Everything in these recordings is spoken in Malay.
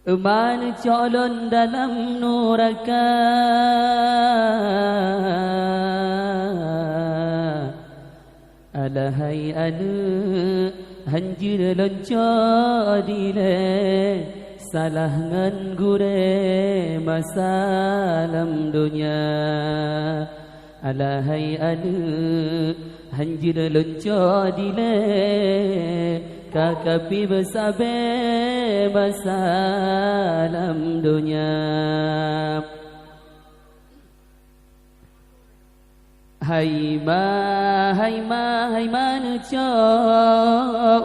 Man calon dalam neraka, alahai anu hanjir loncat dile, salah ngan gure masalam dunia. Alahai anu hanjir loncat dile, kakapi bersabe masalam dunia. Hai man cho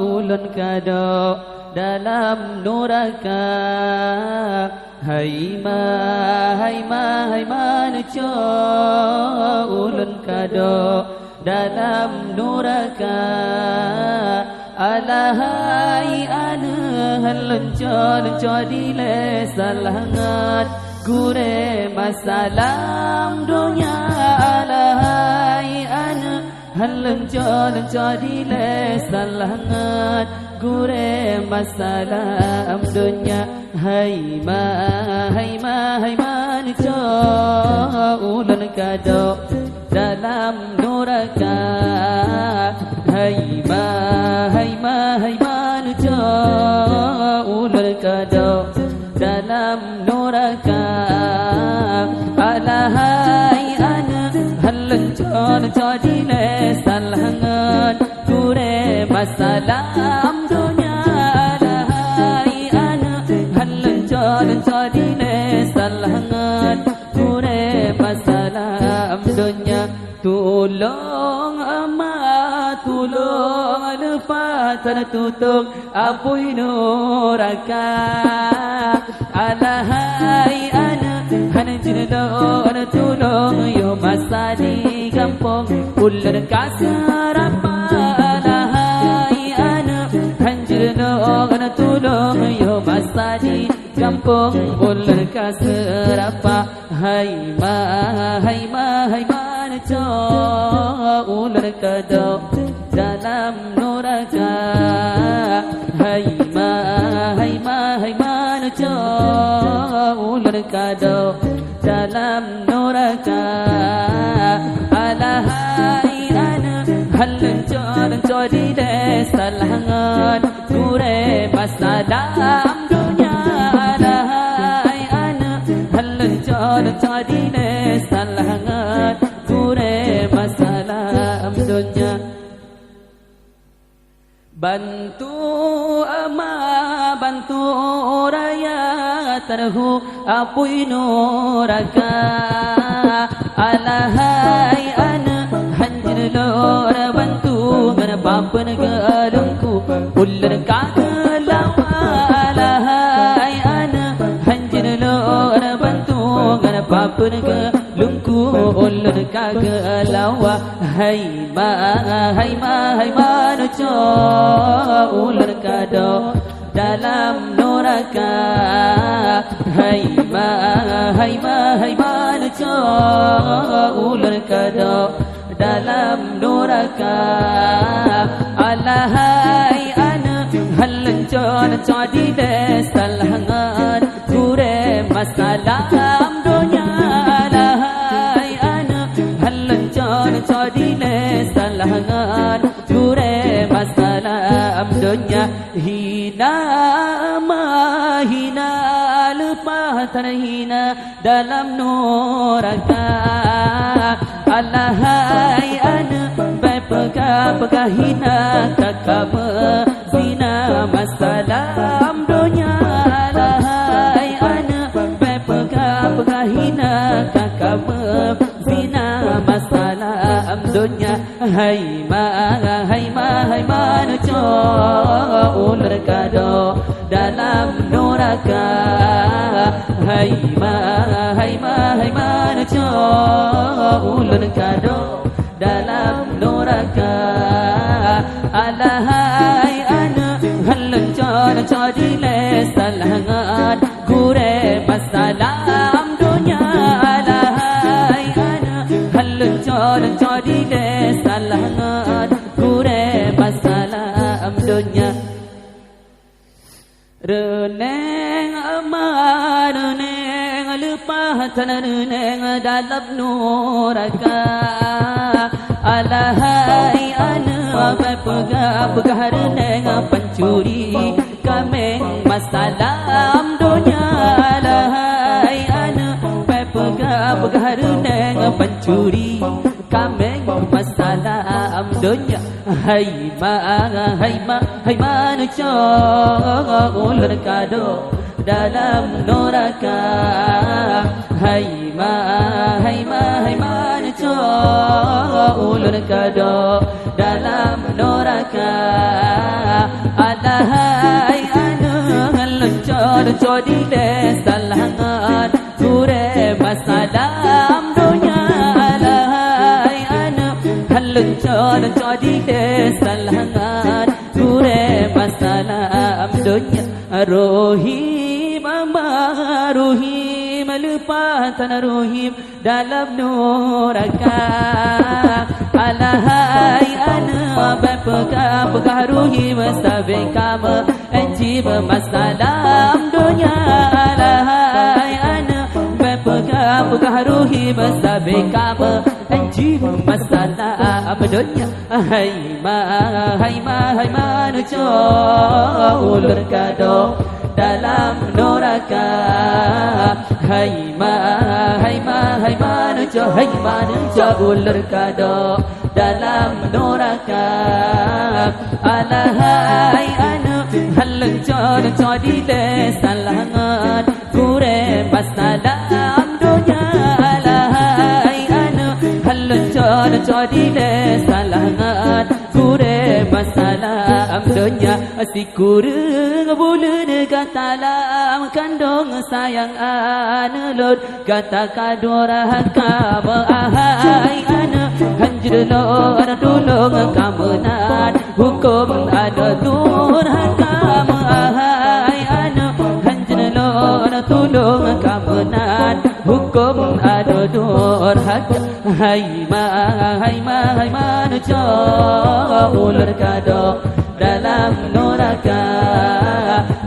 ulun kado dalam neraka. Hai man cho ulun kado dalam neraka. Alahai anu lenco dile salangat gure masalam dunia. Alahai anu lenco dile salangat gure masalam dunia. Hai man cho ulun kado dalam neraka. Hai man cho ulun kado dalam neraka. Alahai anu lenco dile salangat gure masalam dunia. Alahai anu lenco dile salangat gure masalam dunia. Tolong amat, tolong lepas tertutup apui neraka. Alahai anak hanjir doon tolong yo masa di kampung ular kasarapa. Alahai anak hanjir doon tolong yo masa di kampung ular kasarapa. Hai man cho ular kado dalam neraka. Hai man cho ular kado dalam neraka. Alahai anu lenco dile salangat gure masalam dunia. Alahai anu lenco dile salangat gure masalam dunia. Bantu raya terhu apui neraka. Alahai anu hanjir lor bantu menapapan galungku ular kagelawa. Alahai anu hanjir lor bantu menapapan galungku ular kagelawa. Hai man cho ular kado dalam neraka. Hai man cho ular kado dalam neraka. Alahai anu lenco dile salangat gure masalam dunia. Alahai anu lenco dile salangat gure masalam dunia. Hina lepas terhina dalam neraka. Alahai anu pegah hina kakak zina masalam dunia. Alahai anu pegah hina kakak zina masalam dunia. Hai man cho ular kado dalam neraka. Hai man cho ular kado dalam neraka. Alahai anu lenco dile salangat gure masalam dunia. Alahai anu lenco dile salangat gure masalam dunia. Reneng lupa tanah dalam neraka. Alahai ana pegah reneng pencuri kameng masalah dunia. Alahai ana pegah reneng pencuri kameng masalah dunia. Hai manusia ulur kado dalam neraka. Hai manusia ulur kado dalam neraka. Alahai anu lonco di desalangan kure masalah dunia. Alahai anu lonco di desalangan kure masalah dunia. Rohim lupa tanah rohim dalam neraka. Alahai ana pegah rohim sampai kamu ajib masalah dunia. Alahai ana pegah rohim sampai kamu ajib masalah dunia. Hai manusia ulur kado dalam neraka. Hai manusia ulur kado dalam neraka. Alahai anu lonco di desalangan kure masalah dunia. Alahai anu lonco di desalangan kure masalah dunia. Si kurang bulan katalam kandung sayang anelut kata kadora kamu. Ahai ana hanjir lor tulung kamu nan hukum ada durhan kamu. Ahai ana hanjir lor tulung kamu nan hukum ada durhan. Hai manusia ulur kado dalam neraka.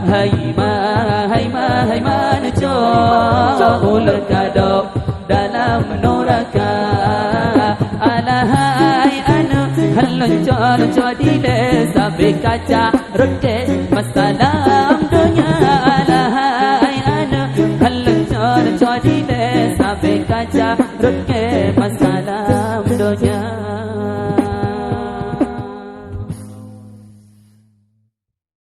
Hai manusia ulur kado dalam neraka. Alahai anu lonco di sampai kaca roket masalah dunia. Alahai anu lonco di sampai kaca roket masalah dunia.